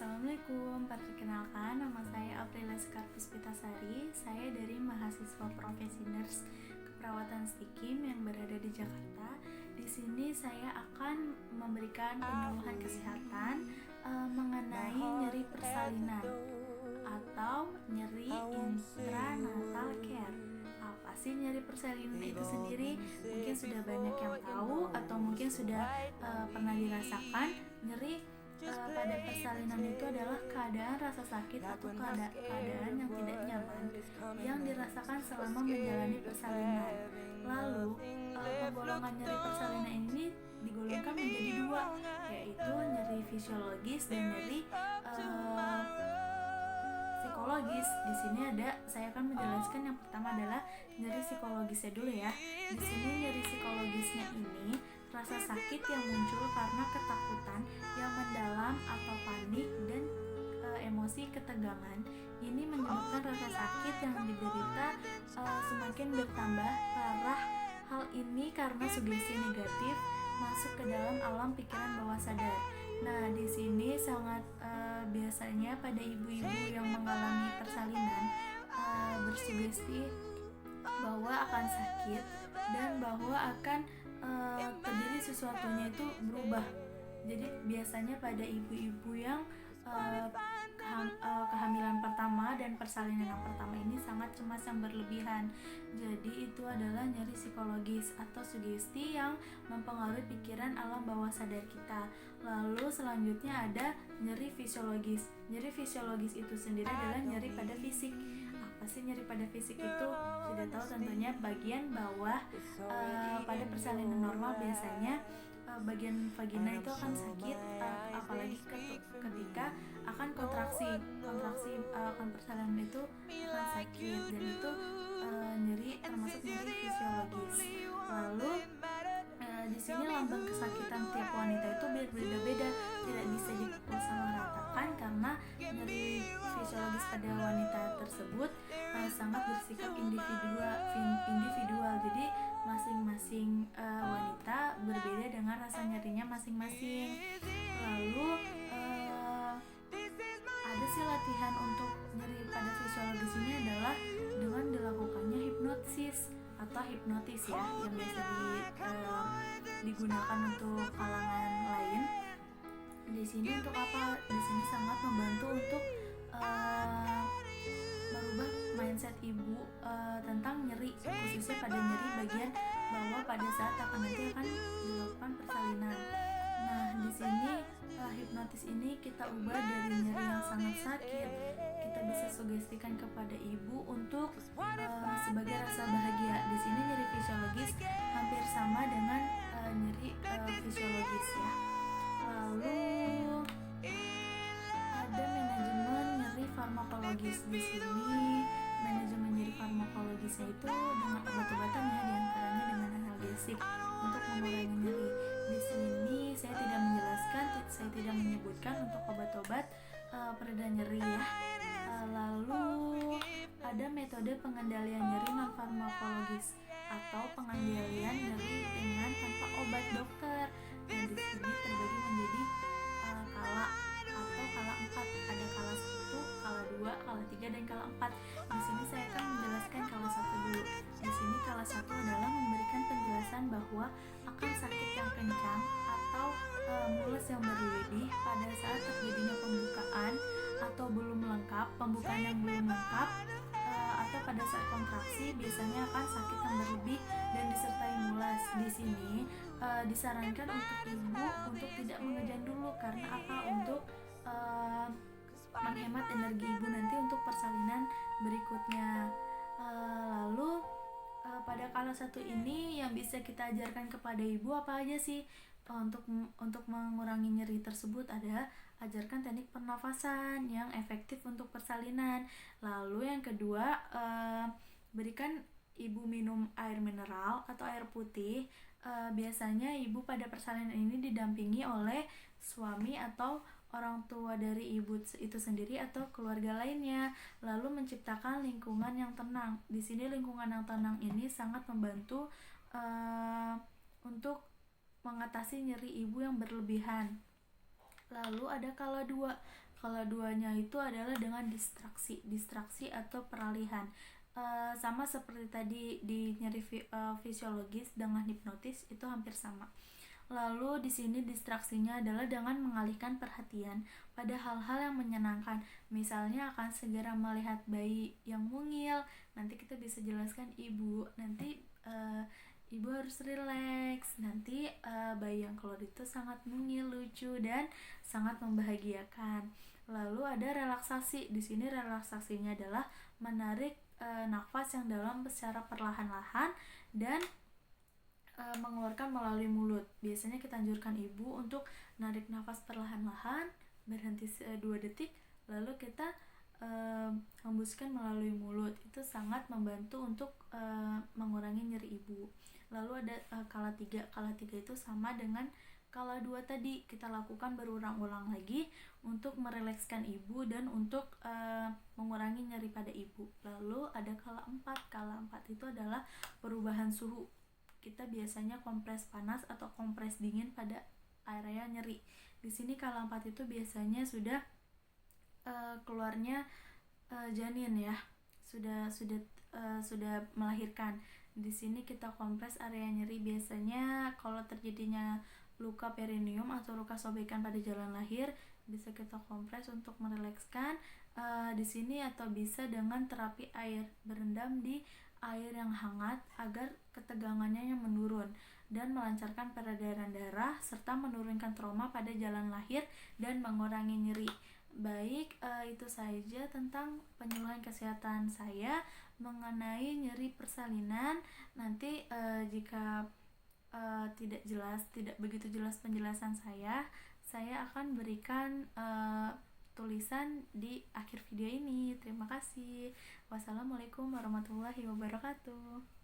Assalamualaikum, perkenalkan nama saya Aprilia Sekarpuspitasari. Saya dari mahasiswa profesi nurse keperawatan Stikim yang berada di Jakarta. Di sini saya akan memberikan penyuluhan kesehatan mengenai nyeri persalinan atau nyeri intranatal care. Apa sih nyeri persalinan itu sendiri? Mungkin sudah banyak yang tahu atau mungkin sudah pernah dirasakan. Nyeri pada persalinan itu adalah keadaan rasa sakit atau keadaan yang tidak nyaman yang dirasakan selama menjalani persalinan. Lalu penggolongan nyeri persalinan ini digolongkan menjadi dua, yaitu nyeri fisiologis dan nyeri psikologis. Di sini saya akan menjelaskan yang pertama adalah nyeri psikologisnya dulu ya. Di sini nyeri psikologisnya ini rasa sakit yang muncul karena ketakutan yang mendalam atau panik dan emosi ketegangan. Ini menyebabkan rasa sakit yang diderita semakin bertambah parah. Hal ini karena sugesti negatif masuk ke dalam alam pikiran bawah sadar. Nah, di sini sangat biasanya pada ibu-ibu yang mengalami persalinan bersugesti bahwa akan sakit dan bahwa akan terjadi sesuatunya itu berubah. Jadi biasanya pada ibu-ibu yang kehamilan pertama dan persalinan yang pertama ini sangat cemas yang berlebihan. Jadi itu adalah nyeri psikologis atau sugesti yang mempengaruhi pikiran alam bawah sadar kita. Lalu selanjutnya ada nyeri fisiologis. Nyeri fisiologis itu sendiri adalah nyeri pada fisik. Apa sih nyeri pada fisik itu? Sudah tahu tentunya bagian bawah pada persalinan normal biasanya bagian vagina itu akan sakit, apalagi ketika akan kontraksi akan persalinan itu akan sakit, dan itu nyeri termasuk nyeri fisiologis. Lalu di sini lambang kesakitan tiap wanita itu berbeda-beda, tidak bisa disamaratakan karena nyeri fisiologis pada wanita tersebut sangat bersikap individual. Jadi masing-masing wanita berbeda dengan rasa nyerinya masing-masing. Lalu ada sih latihan untuk nyeri pada fisiologis ini adalah dengan dilakukannya hipnosis atau hipnotis ya, yang biasa digunakan untuk kalangan lain. Di sini untuk apa? Di sini sangat membantu untuk merubah mindset ibu tentang nyeri, khususnya pada nyeri bagian bawah pada saat nanti akan dilakukan persalinan. Nah, di sini hipnotis ini kita ubah dari nyeri yang sangat sakit, kita bisa sugestikan kepada ibu untuk sebagai rasa bahagia. Di sini nyeri fisiologis hampir sama dengan nyeri fisiologis ya. Lalu ada manajemen nyeri farmakologis. Di sini manajemen nyeri farmakologisnya itu dengan obat-obatan ya, diantaranya dengan analgesik untuk mengurangi nyeri. Di sini saya tidak menjelaskan, saya tidak menyebutkan untuk obat-obat pereda nyeri ya. Lalu ada metode pengendalian nyeri non farmakologis atau pengendalian nyeri dengan tanpa obat dokter. Dan di sini terbagi menjadi kala atau kala 4. Ada kala 1, kala 2, kala 3, dan kala 4. Di sini saya akan menjelaskan kala 1 dulu. Di sini kala 1 adalah memberikan penjelasan bahwa akan sakit yang kencang atau mules yang berlebih pada saat terjadinya pembukaan atau pembukaan yang belum lengkap, atau pada saat kontraksi biasanya akan sakit yang berlebih dan disertai mules. Di sini disarankan untuk ibu untuk tidak mengejan dulu, karena apa? Untuk menghemat energi ibu nanti untuk persalinan berikutnya. Lalu pada kala 1 ini yang bisa kita ajarkan kepada ibu apa aja sih? Untuk mengurangi nyeri tersebut ada ajarkan teknik pernafasan yang efektif untuk persalinan. Lalu yang kedua, berikan ibu minum air mineral atau air putih. Biasanya ibu pada persalinan ini didampingi oleh suami atau orang tua dari ibu itu sendiri atau keluarga lainnya. Lalu menciptakan lingkungan yang tenang. Di sini lingkungan yang tenang ini sangat membantu untuk mengatasi nyeri ibu yang berlebihan. Lalu ada kala 2. Kalau duanya itu adalah dengan distraksi atau peralihan. Sama seperti tadi di nyeri fisiologis dengan hipnotis itu hampir sama. Lalu di sini distraksinya adalah dengan mengalihkan perhatian pada hal-hal yang menyenangkan. Misalnya akan segera melihat bayi yang mungil, nanti kita bisa jelaskan ibu, nanti ibu harus rileks. Nanti bayi yang keluar itu sangat mungil, lucu dan sangat membahagiakan. Lalu ada relaksasi. Di sini relaksasinya adalah menarik nafas yang dalam secara perlahan-lahan dan mengeluarkan melalui mulut. Biasanya kita anjurkan ibu untuk narik nafas perlahan-lahan, berhenti 2 detik, lalu kita hembuskan melalui mulut. Itu sangat membantu untuk mengurangi nyeri ibu. Lalu ada kala 3. Kala 3 itu sama dengan kala 2 tadi, kita lakukan berulang-ulang lagi untuk merelekskan ibu dan untuk mengurangi nyeri pada ibu. Lalu ada kala 4. Kala 4 itu adalah perubahan suhu. Kita biasanya kompres panas atau kompres dingin pada area nyeri. Di sini kala 4 itu biasanya sudah keluarnya janin ya, sudah melahirkan. Di sini kita kompres area nyeri. Biasanya kalau terjadinya luka perineum atau luka sobekan pada jalan lahir, bisa kita kompres untuk merelekskan di sini, atau bisa dengan terapi air, berendam di air yang hangat agar ketegangannya yang menurun dan melancarkan peredaran darah serta menurunkan trauma pada jalan lahir dan mengurangi nyeri. Baik, itu saja tentang penyuluhan kesehatan saya mengenai nyeri persalinan. Nanti jika tidak begitu jelas penjelasan saya akan berikan tulisan di akhir video ini. Terima kasih. Wassalamualaikum warahmatullahi wabarakatuh.